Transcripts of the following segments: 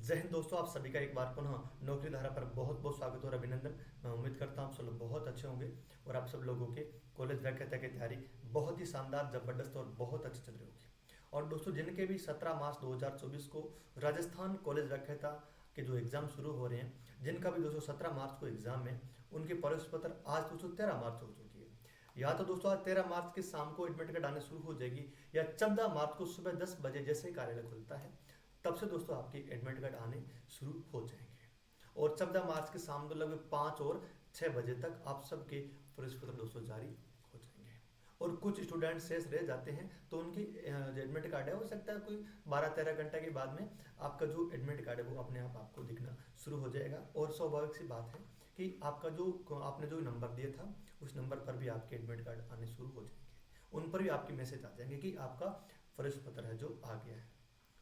जय हिंद दोस्तों, आप सभी का एक बार पुनः नौकरी धारा पर बहुत बहुत स्वागत और अभिनंदन। मैं उम्मीद करता हूँ आप सब लोग बहुत अच्छे होंगे और आप सब लोगों के कॉलेज व्याख्याता की तैयारी बहुत ही शानदार, जबरदस्त और बहुत अच्छी चल रही होगी। और दोस्तों, जिनके भी 17 मार्च 2024 को राजस्थान कॉलेज व्याख्याता के जो एग्जाम शुरू हो रहे हैं, जिनका भी दोस्तों 17 मार्च को एग्जाम है, उनके प्रवेश पत्र आज दोस्तों 13 मार्च हो चुकी है। या तो दोस्तों आज 13 मार्च के शाम को एडमिट कार्ड आने शुरू हो जाएगी, या 14 मार्च को सुबह 10 बजे जैसे ही कार्यालय खुलता है तब से दोस्तों आपकी एडमिट कार्ड आने शुरू हो जाएंगे। और 14 मार्च के शाम को लगभग 5 और 6 बजे तक आप सबके प्रवेश पत्र दोस्तों जारी हो जाएंगे। और कुछ स्टूडेंट शेष रह जाते हैं तो उनकी जो एडमिट कार्ड है, हो सकता है कोई 12-13 घंटे के बाद में आपका जो एडमिट कार्ड है वो अपने आप आपको दिखना शुरू हो जाएगा। और स्वाभाविक सी बात है कि आपका जो आपने जो नंबर दिया था उस नंबर पर भी आपके एडमिट कार्ड आने शुरू हो जाएंगे। उन पर भी आपके मैसेज आ जाएंगे कि आपका प्रवेश पत्र है जो आ गया है।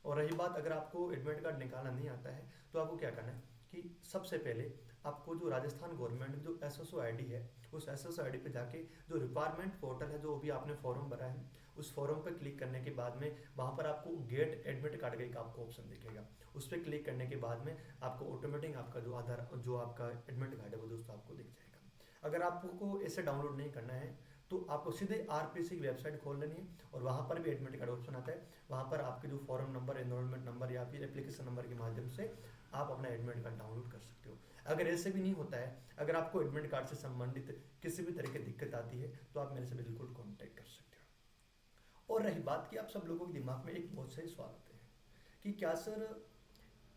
और रही बात, अगर आपको एडमिट कार्ड निकालना नहीं आता है तो आपको क्या करना है कि सबसे पहले आपको जो राजस्थान गवर्नमेंट जो एसएसओ आईडी है, उस एसएसओ आईडी पे जाके जो रिक्वायरमेंट पोर्टल है, जो भी आपने फॉर्म भरा है, उस फॉर्म पे क्लिक करने के बाद में वहाँ पर आपको गेट एडमिट कार्ड का एक आपको ऑप्शन दिखेगा। उस पर क्लिक करने के बाद में आपको ऑटोमेटिक आपका जो आधार जो आपका एडमिट कार्ड है वो दोस्तों आपको दिख जाएगा। अगर आपको इसे डाउनलोड नहीं करना है तो आपको सीधे आरपीसी की वेबसाइट खोल लेनी है और वहाँ पर भी एडमिट कार्ड ऑप्शन आता है। वहाँ पर आपके जो फॉर्म नंबर, एनरोलमेंट नंबर या फिर एप्लीकेशन नंबर के माध्यम से आप अपना एडमिट कार्ड डाउनलोड कर सकते हो। अगर ऐसे भी नहीं होता है, अगर आपको एडमिट कार्ड से संबंधित किसी भी तरह की दिक्कत आती है तो आप मेरे से बिल्कुल कॉन्टैक्ट कर सकते हो। और रही बात कि आप सब लोगों के दिमाग में एक बहुत सही सवाल आते हैं कि क्या सर,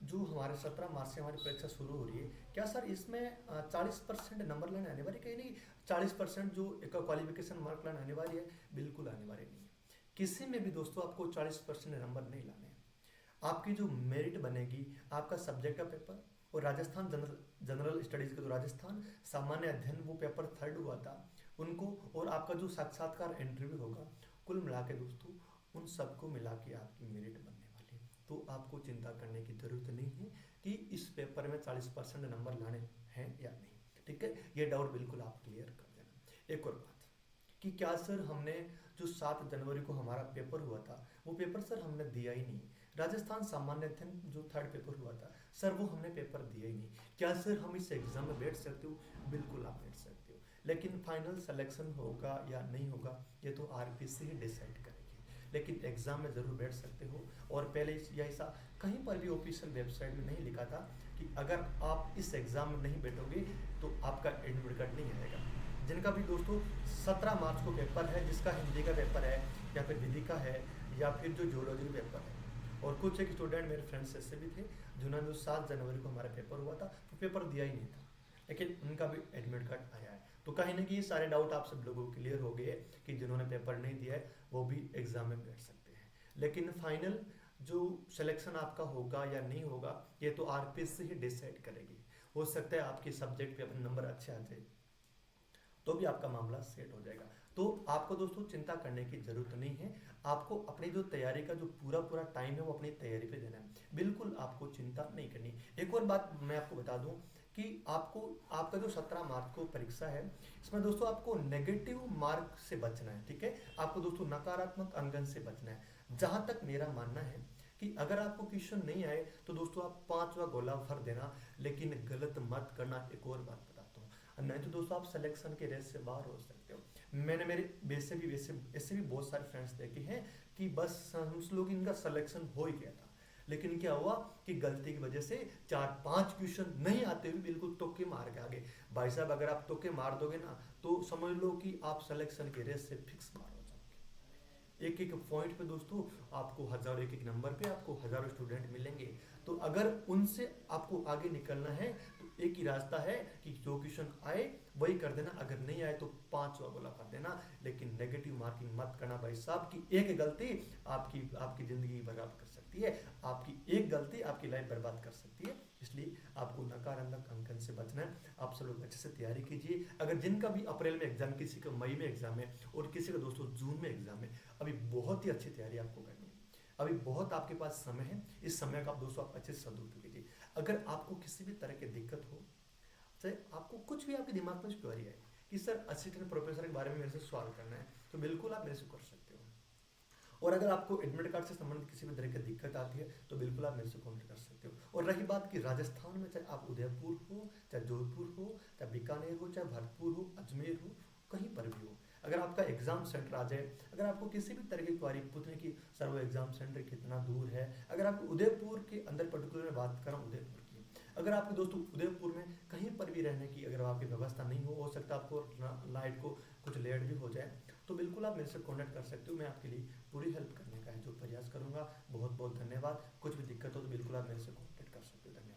जो हमारे 17 मार्च से हमारी परीक्षा शुरू हो रही है, क्या सर इसमें 40% नंबर लाने अनिवार्य? कहीं नहीं, 40% जो एक क्वालिफिकेशन मार्क लाना अनिवार्य है, बिल्कुल अनिवार्य नहीं है। किसी में भी दोस्तों आपको 40% नंबर नहीं लाने हैं। आपकी जो मेरिट बनेगी, आपका सब्जेक्ट का पेपर और राजस्थान जनरल स्टडीज का जो राजस्थान सामान्य अध्ययन वो पेपर 3rd हुआ था उनको, और आपका जो साक्षात्कार इंटरव्यू होगा, कुल मिला के दोस्तों उन सबको मिला के आपकी मेरिट बनने वाली है। तो आपको चिंता करने की जरूरत नहीं है कि इस पेपर में 40% नंबर लाने हैं या नहीं। ठीक है, ये डाउट बिल्कुल आप क्लियर कर देना। एक और बात कि क्या सर, हमने जो 7 जनवरी को हमारा पेपर हुआ था वो पेपर सर हमने दिया ही नहीं। राजस्थान सामान्य अध्ययन जो 3rd पेपर हुआ था सर, वो हमने पेपर दिया ही नहीं। क्या सर हम इस एग्जाम में बैठ सकते हो? बिल्कुल आप बैठ सकते हो, लेकिन फाइनल सिलेक्शन होगा या नहीं होगा ये तो आरपीसी ही डिसाइड करेगी। लेकिन एग्जाम में जरूर बैठ सकते हो। और पहले यह ऐसा कहीं पर भी ऑफिशियल वेबसाइट में नहीं लिखा था कि अगर आप इस एग्जाम में नहीं बैठोगे तो आपका एडमिट कार्ड नहीं आएगा। जिनका भी दोस्तों 17 मार्च को पेपर है, जिसका हिंदी का पेपर है या फिर विधि का है या फिर जो जियोलॉजी का पेपर है, और कुछ एक स्टूडेंट मेरे फ्रेंड्स ऐसे भी थे जिन्होंने 7 जनवरी को हमारा पेपर हुआ था तो पेपर दिया ही नहीं था, लेकिन उनका भी एडमिट कार्ड आया है। तो कहीं ना कहीं सारे डाउट आप सब लोगों को क्लियर हो गए कि जिन्होंने पेपर नहीं दिया है वो भी एग्जाम में बैठ सकते हैं। लेकिन फाइनल जो सिलेक्शन आपका होगा या नहीं होगा ये तो आरपीएस से ही डिसाइड करेगी। हो सकता है आपके सब्जेक्ट पे अपने नंबर अच्छे आ जाए तो भी आपका मामला सेट हो जाएगा। तो आपको दोस्तों चिंता करने की जरूरत नहीं है। आपको अपनी जो तैयारी का जो पूरा पूरा टाइम है वो अपनी तैयारी पे देना है, बिल्कुल आपको चिंता नहीं करनी। एक और बात मैं आपको बता दूं कि आपको आपका जो 17 मार्च को परीक्षा है इसमें दोस्तों आपको नेगेटिव मार्क से बचना है। ठीक है, आपको दोस्तों नकारात्मक अंकन से बचना है। जहां तक मेरा मानना है कि अगर आपको क्वेश्चन नहीं आए तो दोस्तों आप 5वां गोला भर देना, लेकिन गलत मत करना। एक और बात बताता हूँ, नहीं तो दोस्तों आप सिलेक्शन के रेस से बाहर हो सकते हो। मैंने मेरे वैसे भी ऐसे भी बहुत सारे फ्रेंड्स देखे हैं कि बस हम लोग इनका सिलेक्शन हो ही गया था, लेकिन क्या हुआ कि गलती की वजह से 4-5 क्वेश्चन नहीं आते हुए बिल्कुल तुक्के मार के आगे। भाई साहब, अगर आप तुक्के मार दोगे ना तो समझ लो कि आप सिलेक्शन के रेस से फिक्स बाहर हो जाओगे। एक एक पॉइंट पे दोस्तों आपको हजारों, एक एक नंबर पे आपको हजारों स्टूडेंट मिलेंगे। तो अगर उनसे आपको आगे निकलना है तो एक ही रास्ता है कि जो क्वेश्चन आए वही कर देना, अगर नहीं आए तो 5वां गोला कर देना। लेकिन नेगेटिव मार्किंग मत करना भाई साहब, की एक गलती आपकी आपकी जिंदगी बर्बाद कर सकती है, आपकी एक गलती आपकी लाइफ बर्बाद कर सकती है। इसलिए आपको नकारात्मक अंकन से बचना है। आप सब लोग अच्छे से तैयारी कीजिए। अगर जिनका भी अप्रैल में एग्जाम, किसी का मई में एग्जाम है और किसी का दोस्तों जून में एग्जाम है, अभी बहुत ही अच्छी तैयारी आपको करनी है। अभी बहुत आपके पास समय है, इस समय का आप दोस्तों आप अच्छे से सदुपयोग कीजिए। अगर आपको किसी भी तरह की दिक्कत हो, चाहे आपको कुछ भी आपके दिमाग में क्वेरी है कि सर असिस्टेंट प्रोफेसर के बारे में मेरे से सवाल करना है, तो बिल्कुल आप मेरे से कर सकते हो। और अगर आपको एडमिट कार्ड से संबंधित किसी भी तरह की दिक्कत आती है तो बिल्कुल आप मेरे से कॉन्टेक्ट कर सकते हो। और और रही बात कि राजस्थान में, चाहे आप उदयपुर हो, चाहे जोधपुर हो, चाहे बीकानेर हो, चाहे भरतपुर हो, अजमेर हो, कहीं पर भी हो, अगर आपका एग्जाम सेंटर आ जाए, अगर आपको किसी भी तरह की क्वारी पूछने की सर वो एग्जाम सेंटर कितना दूर है, अगर आप उदयपुर के अंदर पर्टिकुलर में बात करूँ उदयपुर की, अगर आपके दोस्तों उदयपुर में कहीं पर भी रहने की अगर आपकी व्यवस्था नहीं हो सकता आपको नाइट को कुछ लेट भी हो जाए, तो बिल्कुल आप मेरे से कॉन्टैक्ट कर सकते हो। मैं आपके लिए पूरी हेल्प करने का है जो प्रयास करूंगा। बहुत बहुत धन्यवाद। कुछ भी दिक्कत हो तो बिल्कुल आप मेरे से कॉन्टैक्ट कर सकते हो। धन्यवाद।